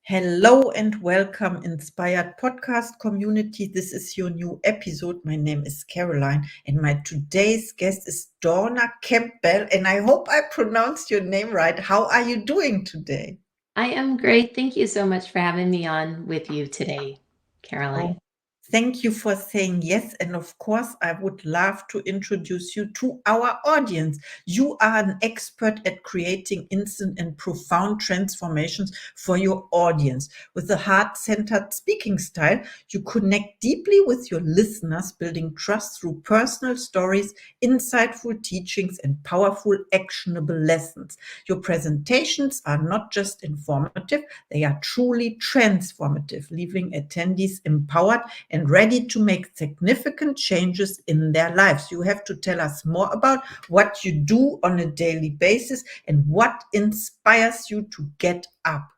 Hello and welcome, Inspired Podcast community. This is your new episode. My name is Caroline, and my today's guest is Dawna Campbell. And I hope I pronounced your name right. How are you doing today? I am great. Thank you so much for having me on with you today, Oh, Caroline. thank you for saying yes. And of course, I would love to introduce you to our audience. You are an expert at creating instant and profound transformations for your audience. With a heart centered speaking style, you connect deeply with your listeners, building trust through personal stories, insightful teachings, and powerful, actionable lessons. Your presentations are not just informative, they are truly transformative, leaving attendees empowered and ready to make significant changes in their lives. You have to tell us more about what you do on a daily basis and what inspires you to get up.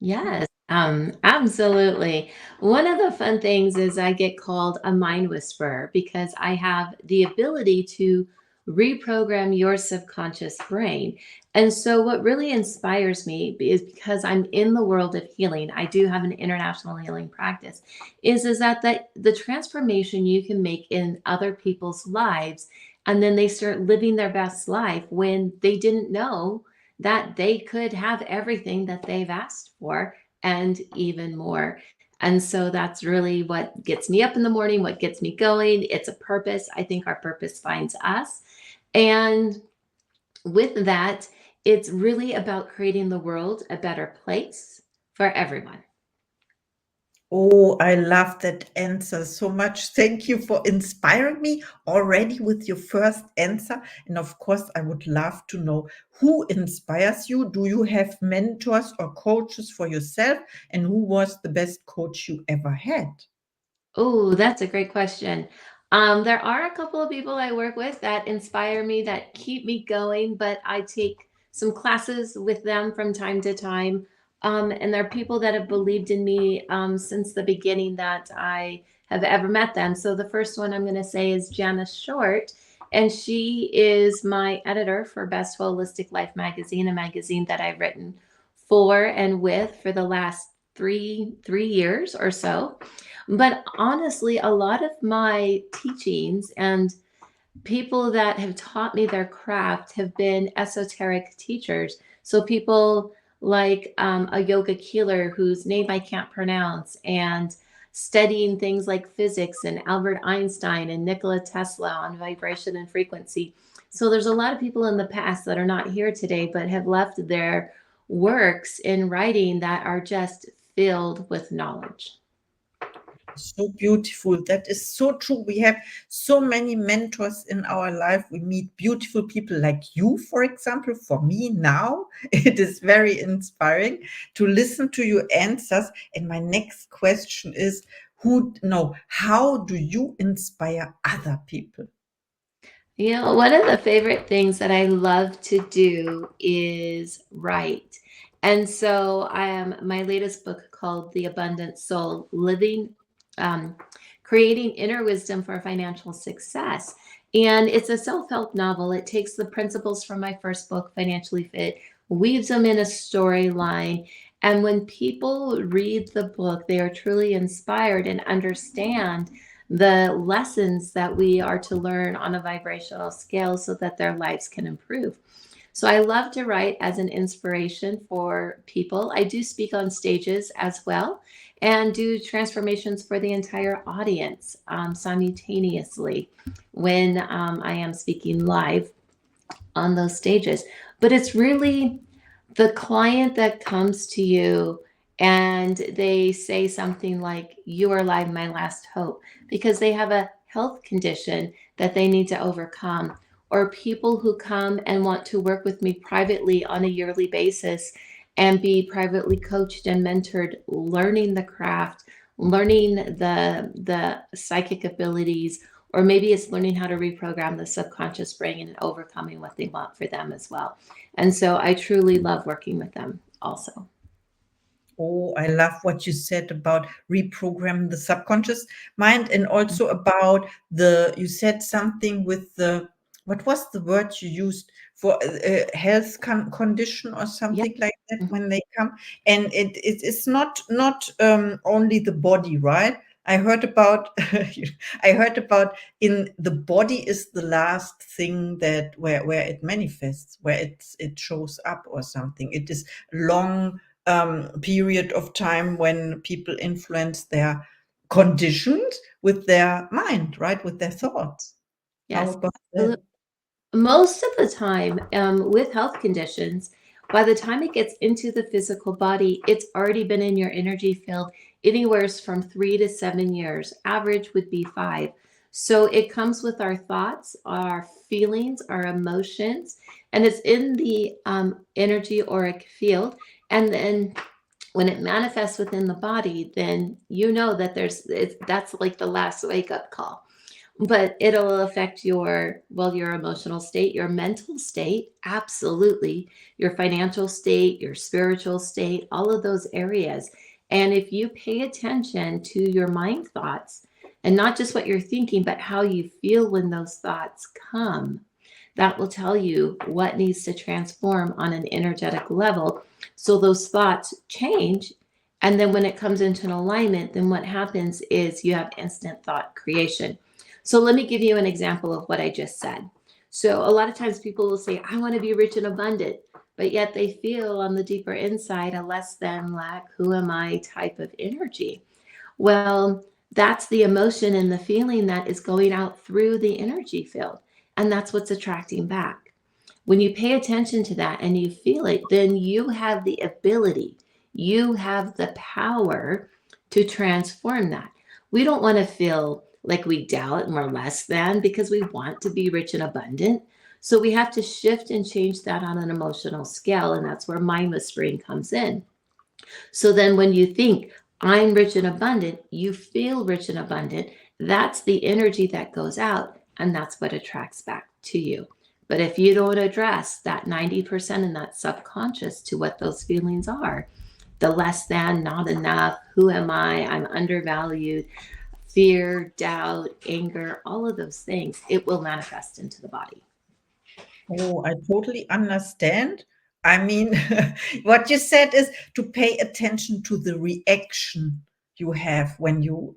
Yes, absolutely. One of the fun things is I get called a mind whisperer because I have the ability to reprogram your subconscious brain. And so, what really inspires me is because I'm in the world of healing. I do have an international healing practice. Is that the transformation you can make in other people's lives, and then they start living their best life when they didn't know that they could have everything that they've asked for and even more. And so that's really what gets me up in the morning, what gets me going. It's a purpose. I think our purpose finds us. And with that, it's really about creating the world a better place for everyone. Oh, I love that answer so much. Thank you for inspiring me already with your first answer. And of course, I would love to know who inspires you. Do you have mentors or coaches for yourself? And who was the best coach you ever had? Oh, that's a great question. There are a couple of people I work with that inspire me, that keep me going, but I take some classes with them from time to time. And there are people that have believed in me since the beginning that I have ever met them. So the first one I'm going to say is Janice Short, and she is my editor for Best Holistic Life magazine, a magazine that I've written for and with for the last three years or so. But honestly, a lot of my teachings and people that have taught me their craft have been esoteric teachers. So people like a yoga healer whose name I can't pronounce, and studying things like physics and Albert Einstein and Nikola Tesla on vibration and frequency. So there's a lot of people in the past that are not here today, but have left their works in writing that are just filled with knowledge. So beautiful. That is so true. We have so many mentors in our life. We meet beautiful people like you, for example. For me now, it is very inspiring to listen to your answers. And my next question is, how do you inspire other people? One of the favorite things that I love to do is write. And so I am my latest book called The Abundant Soul, um, creating inner wisdom for financial success. And it's a self-help novel. It takes the principles from my first book, Financially Fit, weaves them in a storyline. And when people read the book, they are truly inspired and understand the lessons that we are to learn on a vibrational scale so that their lives can improve. So I love to write as an inspiration for people. I do speak on stages as well and do transformations for the entire audience simultaneously when I am speaking live on those stages. But it's really the client that comes to you and they say something like, "You are like my last hope," because they have a health condition that they need to overcome. Or people who come and want to work with me privately on a yearly basis and be privately coached and mentored, learning the craft, learning the psychic abilities, or maybe it's learning how to reprogram the subconscious brain and overcoming what they want for them as well. And so I truly love working with them also. Oh, I love what you said about reprogram the subconscious mind, and also about you said something with the what was the word you used for health condition or Yeah. something like that Mhm. when they come? And it's not only the body, right? I heard about I heard about in the body is the last thing that where it manifests, where it shows up or something. It is long period of time when people influence their conditions with their mind, right? With their thoughts. How Yes, about that? absolutely. Most of the time, with health conditions, by the time it gets into the physical body, it's already been in your energy field anywhere from 3 to 7 years. Average would be 5. So it comes with our thoughts, our feelings, our emotions, and it's in the energy auric field. And then when it manifests within the body, then you know that that's like the last wake up call. But it'll affect your emotional state, your mental state, absolutely, your financial state, your spiritual state, all of those areas. And if you pay attention to your mind thoughts, and not just what you're thinking, but how you feel when those thoughts come, that will tell you what needs to transform on an energetic level. So those thoughts change. And then when it comes into an alignment, then what happens is you have instant thought creation. So let me give you an example of what I just said. So a lot of times people will say, I want to be rich and abundant, but yet they feel on the deeper inside a less than, lack, who am I type of energy. Well, that's the emotion and the feeling that is going out through the energy field. And that's what's attracting back. When you pay attention to that and you feel it, then you have the ability, you have the power to transform that. We don't want to feel like we doubt and we're less than because we want to be rich and abundant. So we have to shift and change that on an emotional scale. And that's where mind whispering comes in. So then when you think, I'm rich and abundant, you feel rich and abundant. That's the energy that goes out, and that's what attracts back to you. But if you don't address that 90% and that subconscious to what those feelings are, the less than, not enough, who am I'm undervalued, fear, doubt, anger, all of those things, it will manifest into the body. Oh, I totally understand. I mean, what you said is to pay attention to the reaction you have when you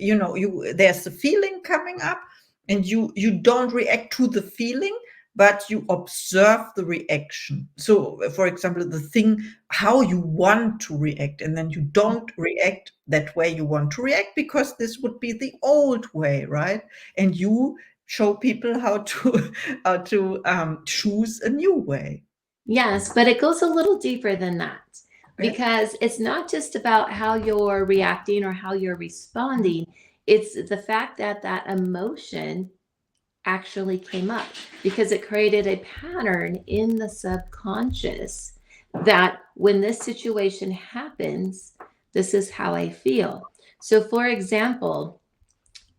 there's a feeling coming up and you don't react to the feeling, but you observe the reaction. So, for example, the thing how you want to react, and then you don't react that way you want to react because this would be the old way, right? And you show people how to choose a new way. Yes, but it goes a little deeper than that Okay. because it's not just about how you're reacting or how you're Mhm. responding. It's the fact that that emotion actually came up because it created a pattern in the subconscious that when this situation happens, this is how I feel. So, for example,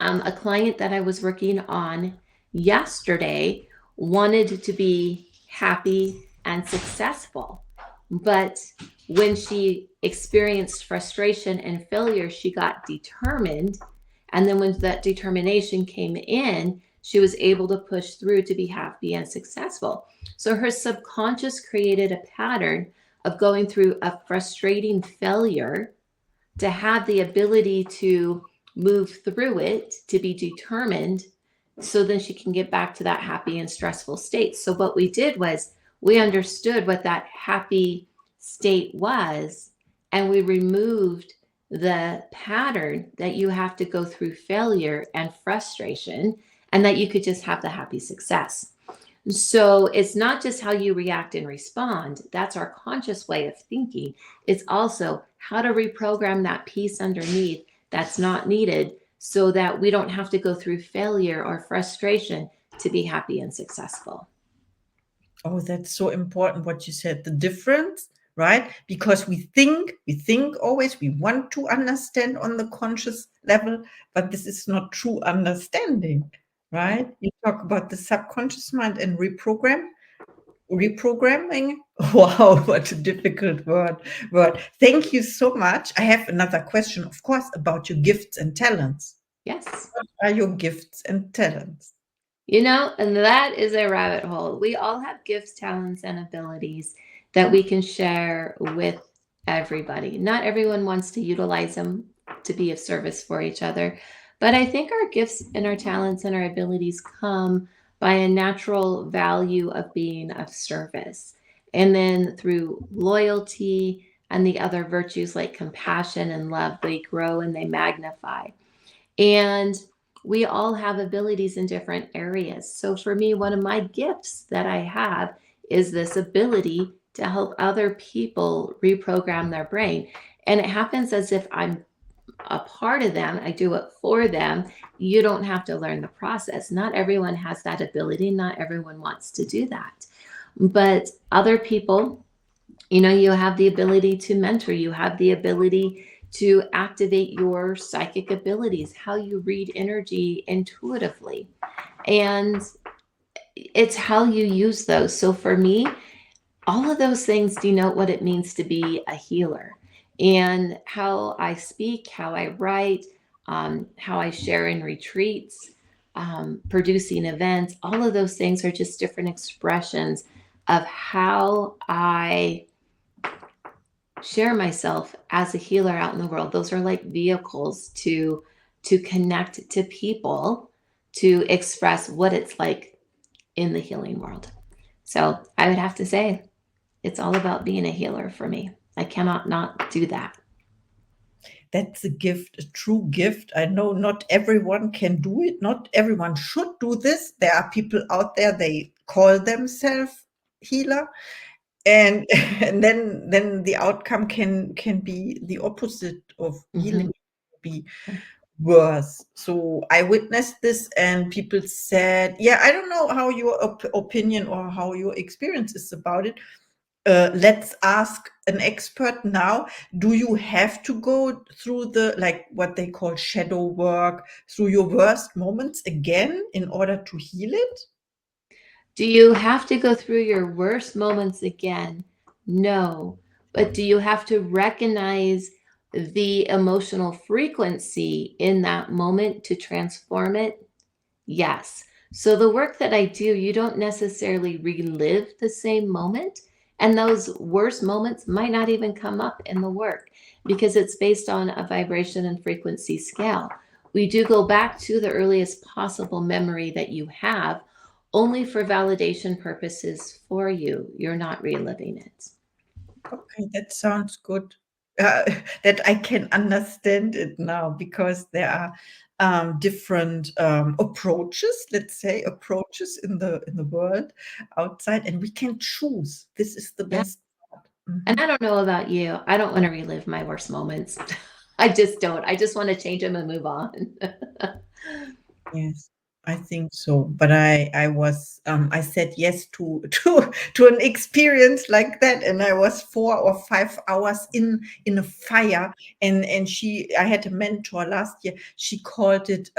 a client that I was working on yesterday wanted to be happy and successful. But when she experienced frustration and failure, she got determined. And then when that determination came in, she was able to push through to be happy and successful. So her subconscious created a pattern of going through a frustrating failure to have the ability to move through it, to be determined, so then she can get back to that happy and stressful state. So, what we did was we understood what that happy state was, and we removed the pattern that you have to go through failure and frustration, and that you could just have the happy success. So it's not just how you react and respond. That's our conscious way of thinking. It's also how to reprogram that piece underneath that's not needed so that we don't have to go through failure or frustration to be happy and successful. Oh, that's so important what you said. The difference, right? Because we think always we want to understand on the conscious level, but this is not true understanding, right? You talk about the subconscious mind and reprogramming. Wow, what a difficult word. Thank you so much. I have another question, of course, about your gifts and talents. Yes. What are your gifts and talents? And that is a rabbit hole. We all have gifts, talents, and abilities that we can share with everybody. Not everyone wants to utilize them to be of service for each other. But I think our gifts and our talents and our abilities come by a natural value of being of service. And then through loyalty and the other virtues like compassion and love, they grow and they magnify. And we all have abilities in different areas. So for me, one of my gifts that I have is this ability to help other people reprogram their brain. And it happens as if I'm a part of them, I do it for them. You don't have to learn the process. Not everyone has that ability, not everyone wants to do that. But other people, you have the ability to mentor, you have the ability to activate your psychic abilities, how you read energy intuitively. And it's how you use those. So for me, all of those things denote what it means to be a healer. And how I speak, how I write, how I share in retreats, producing events, all of those things are just different expressions of how I share myself as a healer out in the world. Those are like vehicles to connect to people, to express what it's like in the healing world. So I would have to say it's all about being a healer for me. I cannot not do that. That's a gift, a true gift. I know not everyone can do it. Not everyone should do this. There are people out there, they call themselves healer. And and then the outcome can be the opposite of healing, be worse. So I witnessed this, and people said, yeah, I don't know how your opinion or how your experience is about it. Let's ask an expert now. Do you have to go through the, like what they call shadow work, through your worst moments again in order to heal it? Do you have to go through your worst moments again? No. But do you have to recognize the emotional frequency in that moment to transform it? Yes. So the work that I do, you don't necessarily relive the same moment. And those worst moments might not even come up in the work because it's based on a vibration and frequency scale. We do go back to the earliest possible memory that you have, only for validation purposes for you. You're not reliving it. Okay, that sounds good. That I can understand it now, because there are different approaches, let's say approaches in the world outside, and we can choose. This is the Yeah. best part. And Mhm. I don't know about you. I don't want to relive my worst moments. I just don't. I just want to change them and move on. Yes, I think so. But I said yes to to an experience like that, and I was 4 or 5 hours in a fire, and I had a mentor last year. She called it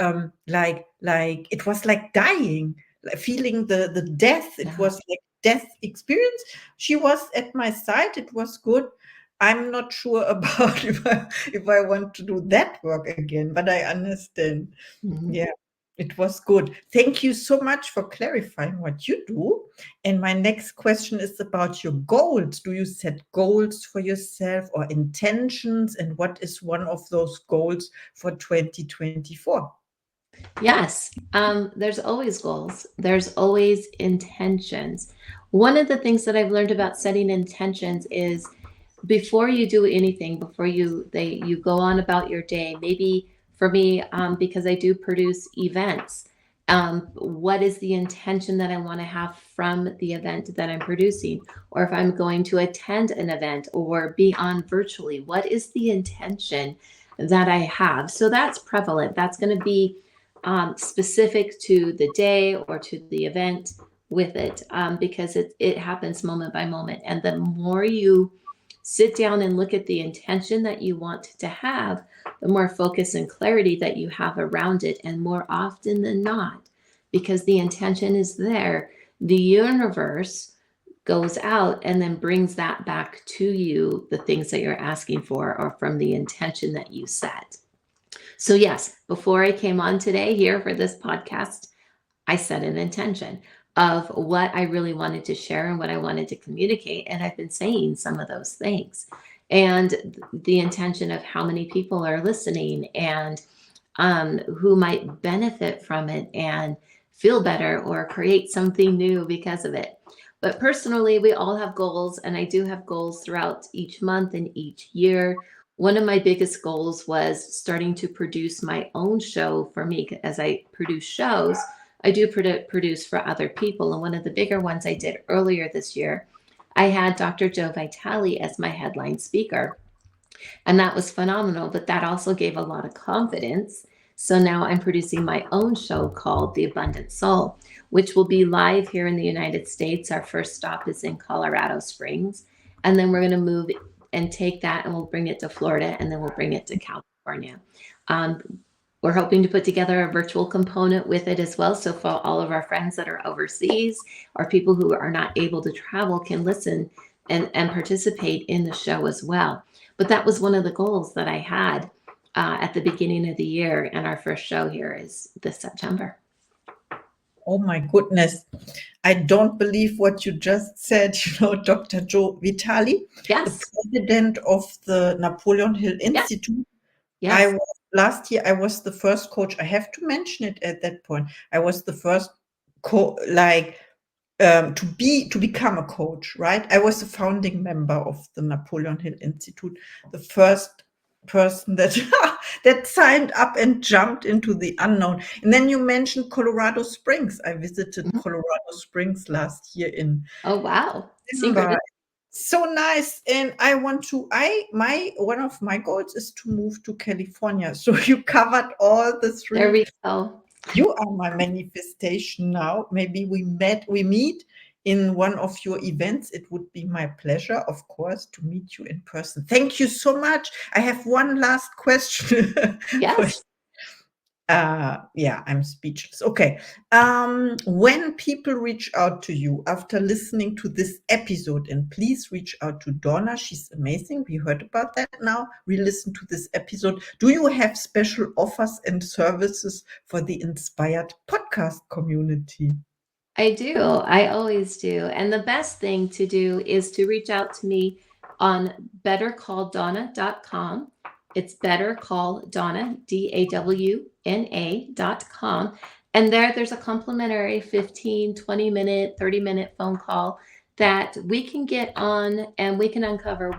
like it was like dying, like feeling the death. It Yeah. was like death experience. She was at my side. It was good. I'm not sure about if I want to do that work again, but I understand. Mhm. Yeah, it was good. Thank you so much for clarifying what you do. And my next question is about your goals. Do you set goals for yourself or intentions? And what is one of those goals for 2024? Yes, there's always goals. There's always intentions. One of the things that I've learned about setting intentions is before you do anything, before you go on about your day. Maybe for me, because I do produce events, what is the intention that I want to have from the event that I'm producing? Or if I'm going to attend an event or be on virtually, what is the intention that I have? So that's prevalent. That's going to be specific to the day or to the event with it, because it happens moment by moment. And the more you sit down and look at the intention that you want to have, the more focus and clarity that you have around it. And more often than not, because the intention is there, the universe goes out and then brings that back to you, the things that you're asking for or from the intention that you set. So, yes, before I came on today here for this podcast, I set an intention of what I really wanted to share and what I wanted to communicate. And I've been saying some of those things. And the intention of how many people are listening and who might benefit from it and feel better or create something new because of it. But personally, we all have goals, and I do have goals throughout each month and each year. One of my biggest goals was starting to produce my own show for me. As I produce shows, I do produce for other people. And one of the bigger ones I did earlier this year, I had Dr. Joe Vitale as my headline speaker. And that was phenomenal, but that also gave a lot of confidence. So now I'm producing my own show called The Abundant Soul, which will be live here in the United States. Our first stop is in Colorado Springs. And then we're going to move and take that and we'll bring it to Florida and then we'll bring it to California. We're hoping to put together a virtual component with it as well. So for all of our friends that are overseas or people who are not able to travel can listen and participate in the show as well. But that was one of the goals that I had at the beginning of the year. And our first show here is this September. Oh my goodness. I don't believe what you just said. Dr. Joe Vitale, Yes. the president of the Napoleon Hill Institute. Yes. Last year, I was the first coach. I have to mention it at that point. I was the first to become a coach, right? I was a founding member of the Napoleon Hill Institute, the first person that that signed up and jumped into the unknown. And then you mentioned Colorado Springs. I visited Colorado Springs last year in Oh, wow. December. So nice. And I want to, one of my goals is to move to California. So you covered all the three. There we go. You are my manifestation now. Maybe we meet in one of your events. It would be my pleasure, of course, to meet you in person. Thank you so much. I have one last question. Yes. Yeah, I'm speechless. Okay. When people reach out to you after listening to this episode, and please reach out to Dawna, she's amazing. We heard about that now. Re-listen to this episode. Do you have special offers and services for the Inspired podcast community? I do. I always do. And the best thing to do is to reach out to me on bettercalldawna.com. It's bettercalldawna, DAWNA.com. And there's a complimentary 15, 20-minute, 30-minute phone call that we can get on and we can uncover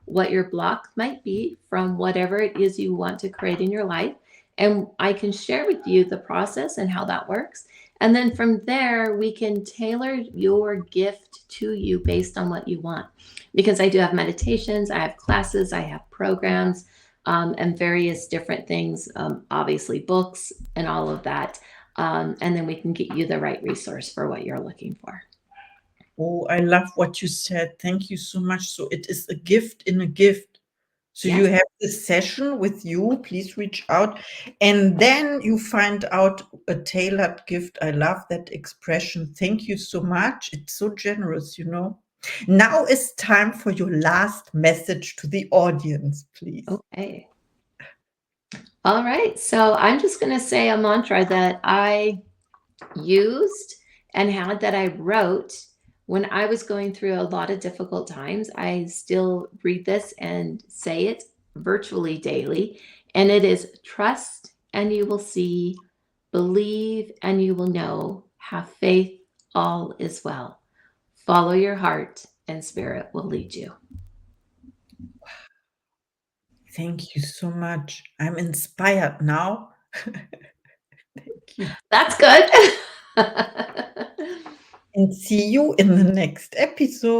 what your block might be from whatever it is you want to create in your life. And I can share with you the process and how that works. And then from there, we can tailor your gift to you based on what you want. Because I do have meditations, I have classes, I have programs, and various different things, obviously books and all of that. And then we can get you the right resource for what you're looking for. Oh, I love what you said. Thank you so much. So it is a gift in a gift. So Yes. you have this session with you, please reach out. And then you find out a tailored gift. I love that expression. Thank you so much. It's so generous, Now it's time for your last message to the audience, please. Okay. All right. So I'm just going to say a mantra that I used and had that I wrote when I was going through a lot of difficult times. I still read this and say it virtually daily. And it is trust and you will see, believe and you will know, have faith, all is well. Follow your heart and spirit will lead you. Thank you so much. I'm inspired now. Thank you. That's good. And see you in the next episode.